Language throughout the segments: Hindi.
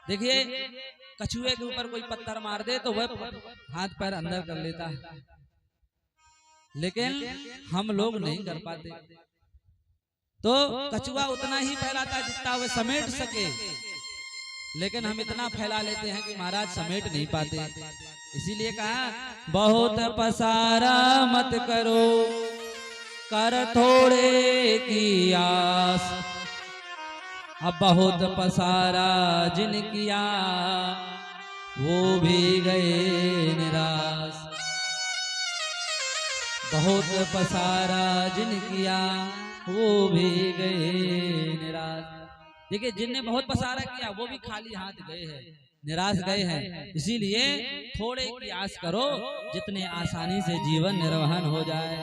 देखिए कछुए के ऊपर कोई पत्थर मार दे तो वह हाथ पैर अंदर कर लेता है, लेकिन हम लोग नहीं कर पाते। तो कछुआ उतना ही फैलाता जितना वह समेट सके, लेकिन हम इतना फैला लेते हैं कि महाराज समेट नहीं पाते। इसीलिए कहा बहुत पसारा मत करो, कर थोड़े की आस। अब बहुत पसारा जिन किया वो भी गए निराश। बहुत पसारा जिन किया वो भी गए निराश। देखिए जिनने बहुत पसारा किया वो भी खाली हाथ गए हैं, निराश गए हैं। इसीलिए थोड़े की आस करो जितने आसानी से जीवन निर्वहन हो जाए।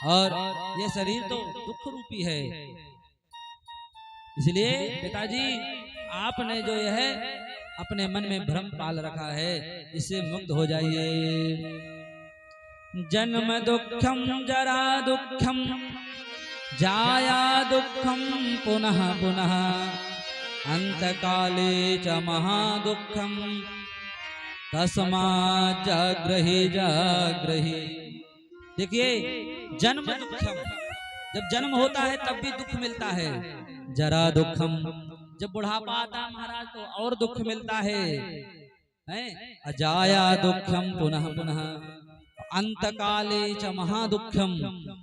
और ये शरीर तो दुख रूपी है, इसलिए पिताजी आपने जो यह अपने मन में भ्रम पाल रखा है इससे मुक्त हो जाइए। जन्म दुखम जरा दुखम जाया दुखम पुनः पुनः अंत काले च महादुखम तस्मात् जाग्रहि जाग्रहि। देखिए जन्म दुखम, जब जन्म होता है तब भी दुख मिलता है। जरा दुखम, जब बुढ़ापा आता महाराज तो और दुख मिलता है। अजाया दुखम पुनः पुनः अंत काले च महादुखम।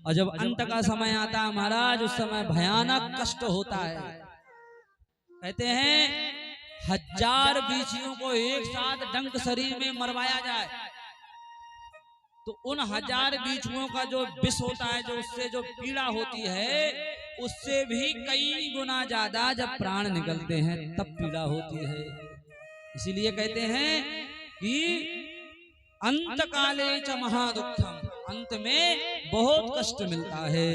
और जब अंत का समय आता है महाराज उस समय भयानक कष्ट होता है। कहते हैं 1000 बीचियों को एक साथ डंक शरीर में मरवाया जाए तो उन 1000 बीचुओं का जो विष होता है, जो उससे जो पीड़ा होती है, उससे भी कई गुना ज्यादा जब प्राण निकलते हैं तब पीड़ा होती है। इसीलिए कहते हैं कि अंत काले च महादुखम, अंत में बहुत कष्ट मिलता है।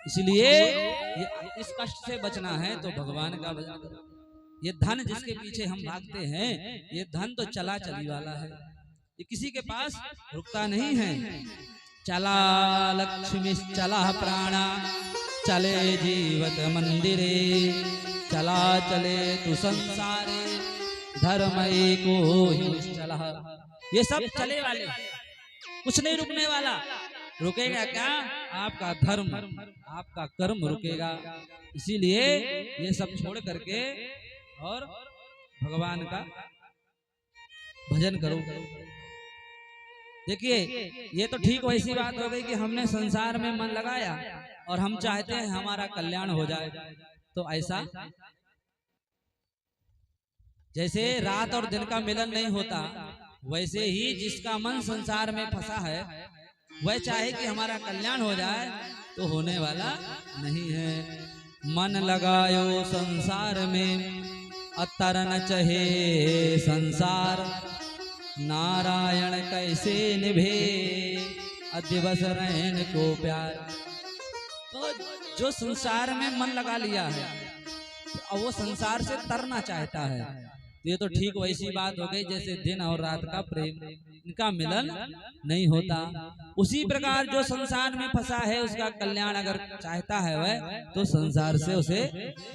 इसलिए इस कष्ट से बचना है तो भगवान का भजन करो। ये धन जिसके पीछे हम भागते हैं, ये धन तो चला चली वाला है, ये किसी के पास रुकता नहीं है। चला लक्ष्मी चला प्राणा चले जीवत मंदिरे, चला चले तू संसारे धर्म एको ही चला। ये सब चले वाले, कुछ नहीं रुकने वाला। रुकेगा क्या? आपका धर्म, आपका कर्म रुकेगा। इसीलिए ये सब छोड़ करके और भगवान का भजन करो। देखिए ये तो ठीक वैसी बात हो गई कि हमने संसार में मन लगाया और हम चाहते हैं हमारा कल्याण हो जाए। तो ऐसा जैसे रात और दिन का मिलन नहीं होता, वैसे ही जिसका मन संसार में फंसा है वह चाहे कि हमारा कल्याण हो जाए तो होने वाला नहीं है। मन लगायो संसार में अतर न चहे संसार, नारायण कैसे निभे अदिवस रहन को प्यार। तो जो संसार में मन लगा लिया है और वो संसार से तरना चाहता है, तो ये तो ठीक वैसी बात हो गई जैसे दिन और रात का प्रेम, इनका मिलन नहीं होता। उसी प्रकार जो संसार में फंसा है उसका कल्याण अगर चाहता है वह, तो संसार से उसे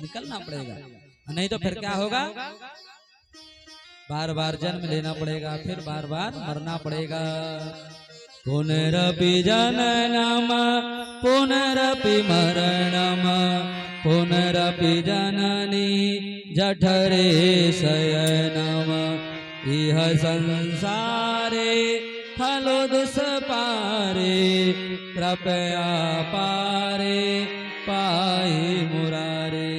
निकलना पड़ेगा, नहीं तो फिर क्या होगा? बार बार जन्म लेना पड़ेगा, फिर बार बार मरना पड़ेगा। पुनरपि जननम पुनरपि मरणम पुनरपि जननी जठरे शयनम, इह संसारे खलु दुष्पारे कृपया पारे पाहि मुरारे।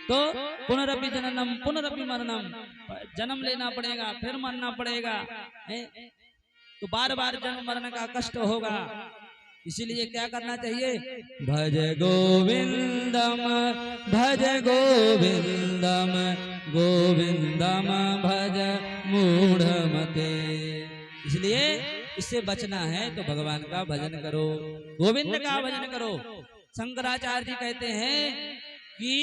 तो पुनरपि जननम पुनरपि मरणम, जन्म लेना पड़ेगा फिर मरना पड़ेगा, तो बार बार जन्म मरण का कष्ट होगा। इसीलिए क्या करना चाहिए? भज गोविंदम भज गोविंदम गोविंदम भज मूढ़मते। इसलिए इससे बचना है तो भगवान का भजन करो, गोविंद का भजन करो। शंकराचार्य जी कहते हैं कि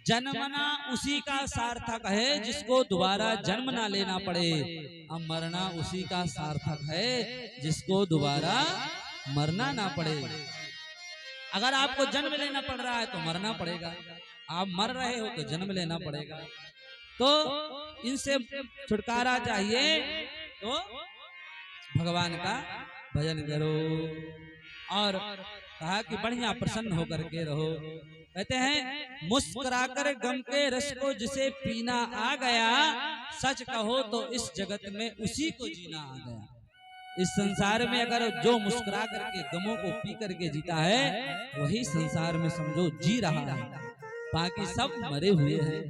जन्मना उसी का सार्थक है जिसको दोबारा जन्म ना लेना पड़े, अब मरना उसी का सार्थक है जिसको दोबारा मरना ना पड़े। अगर आपको जन्म लेना पड़ रहा है तो मरना पड़ेगा, आप मर रहे हो तो जन्म लेना पड़ेगा। तो इनसे छुटकारा चाहिए तो भगवान का भजन करो। और कहा कि बढ़िया प्रसन्न होकर के रहो। कहते हैं मुस्कुराकर गम के रस को जिसे पीना आ गया, सच कहो तो इस जगत में उसी को जीना आ गया। इस संसार में अगर जो मुस्कुरा करके गमों को पी करके जीता है, वही संसार में समझो जी रहा है, बाकी सब मरे हुए हैं।